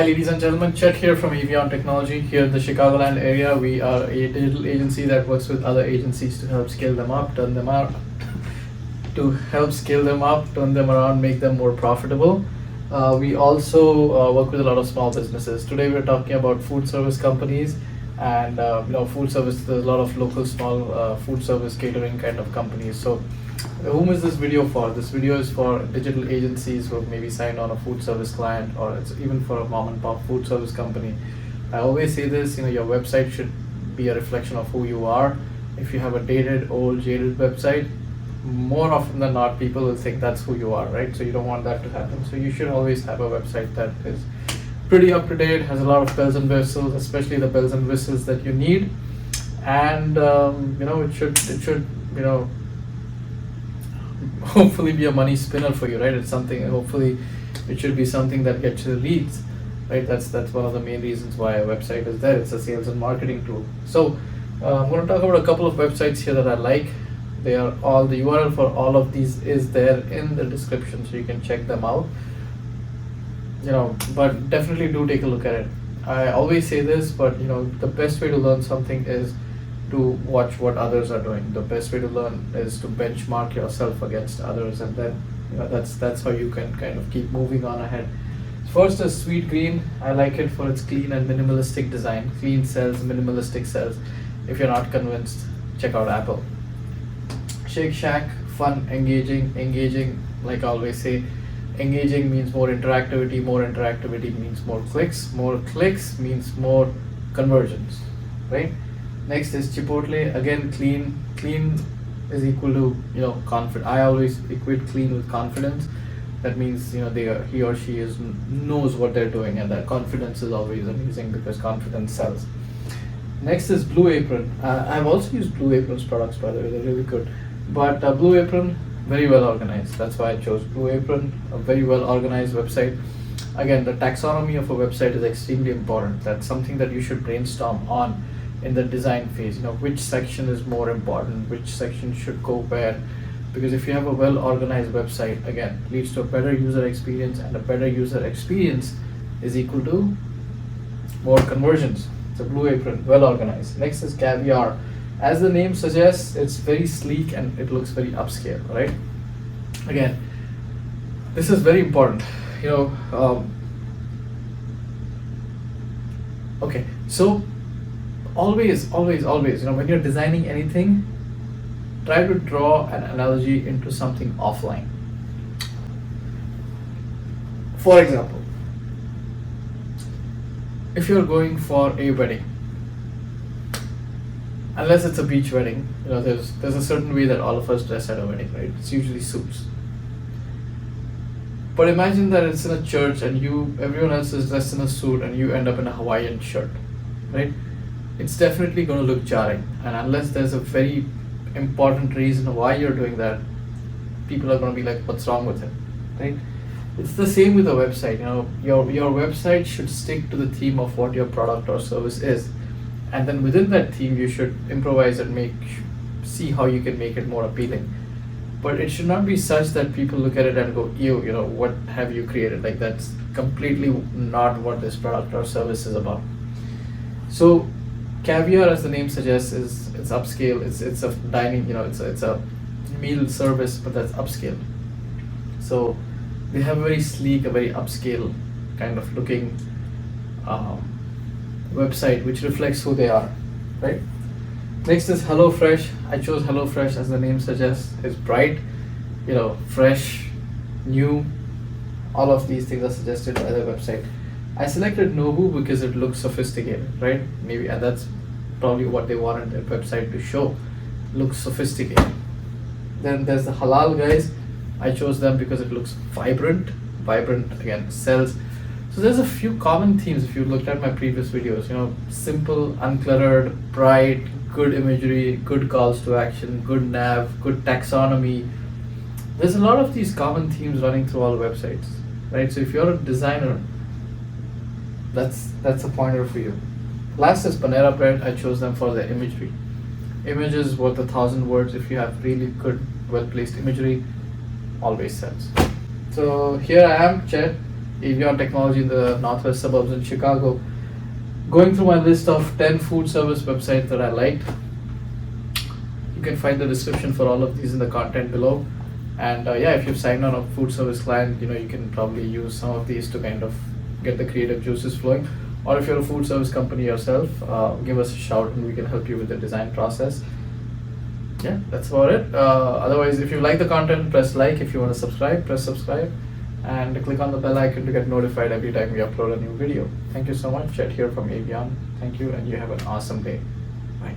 Hi, ladies and gentlemen. Chet here from Avion Technology. Here in the Chicagoland area, we are a digital agency that works with other agencies to help scale them up, turn them out, turn them around, make them more profitable. We also work with a lot of small businesses. Today, we're talking about food service companies, and food service. There's a lot of local small food service catering kind of companies. So, whom is this video for? This video is for digital agencies who have maybe signed on a food service client, or it's even for a mom and pop food service company. I always say this, your website should be a reflection of who you are. If you have a dated, old, jaded website, more often than not, people will think that's who you are, right? So you don't want that to happen. So you should always have a website that is pretty up to date, has a lot of bells and whistles, especially the bells and whistles that you need. And it should hopefully be a money spinner for you, right? It's something, hopefully it should be something that gets you the leads, right? That's one of the main reasons why a website is there. It's a sales and marketing tool. So I'm going to talk about a couple of websites here that I like. They are all, the URL for all of these is there in the description, so you can check them out. But definitely do take a look at it. I always say this, but the best way to learn something is to watch what others are doing. The best way to learn is to benchmark yourself against others, and then that's how you can kind of keep moving on ahead. First is Sweet Green. I like it for its clean and minimalistic design. Clean sells, minimalistic sells. If you're not convinced, check out Apple. Shake Shack, fun, engaging. Like I always say, engaging means more interactivity. More interactivity means more clicks. More clicks means more conversions, right? Next is Chipotle. Again, clean is equal to confident. I always equate clean with confidence. That means he or she knows what they're doing, and that confidence is always amazing because confidence sells. Next is Blue Apron. I've also used Blue Apron's products, by the way. They're really good. But Blue Apron, very well organized. That's why I chose Blue Apron. A very well organized website. Again, the taxonomy of a website is extremely important. That's something that you should brainstorm on in the design phase. Which section is more important, which section should go where, because if you have a well organized website, again, leads to a better user experience, and a better user experience is equal to more conversions. So Blue Apron, well organized. Next is Caviar. As the name suggests, it's very sleek and it looks very upscale, right? Again, this is very important. Okay, so always, when you're designing anything, try to draw an analogy into something offline. For example, if you're going for a wedding, unless it's a beach wedding, there's a certain way that all of us dress at a wedding, right? It's usually suits. But imagine that it's in a church and everyone else is dressed in a suit and you end up in a Hawaiian shirt, right? It's definitely going to look jarring, and unless there's a very important reason why you're doing that, people are going to be like, what's wrong with it, right? It's the same with a website. Your website should stick to the theme of what your product or service is, and then within that theme you should improvise and see how you can make it more appealing. But it should not be such that people look at it and go, ew, what have you created? Like, that's completely not what this product or service is about. So Caviar, as the name suggests, it's upscale. It's a dining, it's a meal service, but that's upscale. So they have a very sleek, a very upscale kind of looking website, which reflects who they are, right? Next is HelloFresh. I chose HelloFresh, as the name suggests. It's bright, fresh, new. All of these things are suggested by the website. I selected Nooo because it looks sophisticated, right? Maybe, and that's probably what they wanted their website to show. Looks sophisticated. Then there's the Halal Guys. I chose them because it looks vibrant. Vibrant, again, sells. So there's a few common themes if you looked at my previous videos. Simple, uncluttered, bright, good imagery, good calls to action, good nav, good taxonomy. There's a lot of these common themes running through all websites, right? So if you're a designer, that's a pointer for you. Last is Panera Bread. I chose them for their imagery. Images worth 1,000 words. If you have really good, well-placed imagery, always sells. So here I am, Chet, Avion Technology in the northwest suburbs in Chicago. Going through my list of 10 food service websites that I liked. You can find the description for all of these in the content below. And yeah, if you've signed on a food service client, you can probably use some of these to kind of get the creative juices flowing. Or if you're a food service company yourself, give us a shout and we can help you with the design process. Yeah, that's about it. Otherwise, if you like the content, press like. If you want to subscribe, press subscribe. And click on the bell icon to get notified every time we upload a new video. Thank you so much. Chet here from Avion. Thank you, and you have an awesome day. Bye.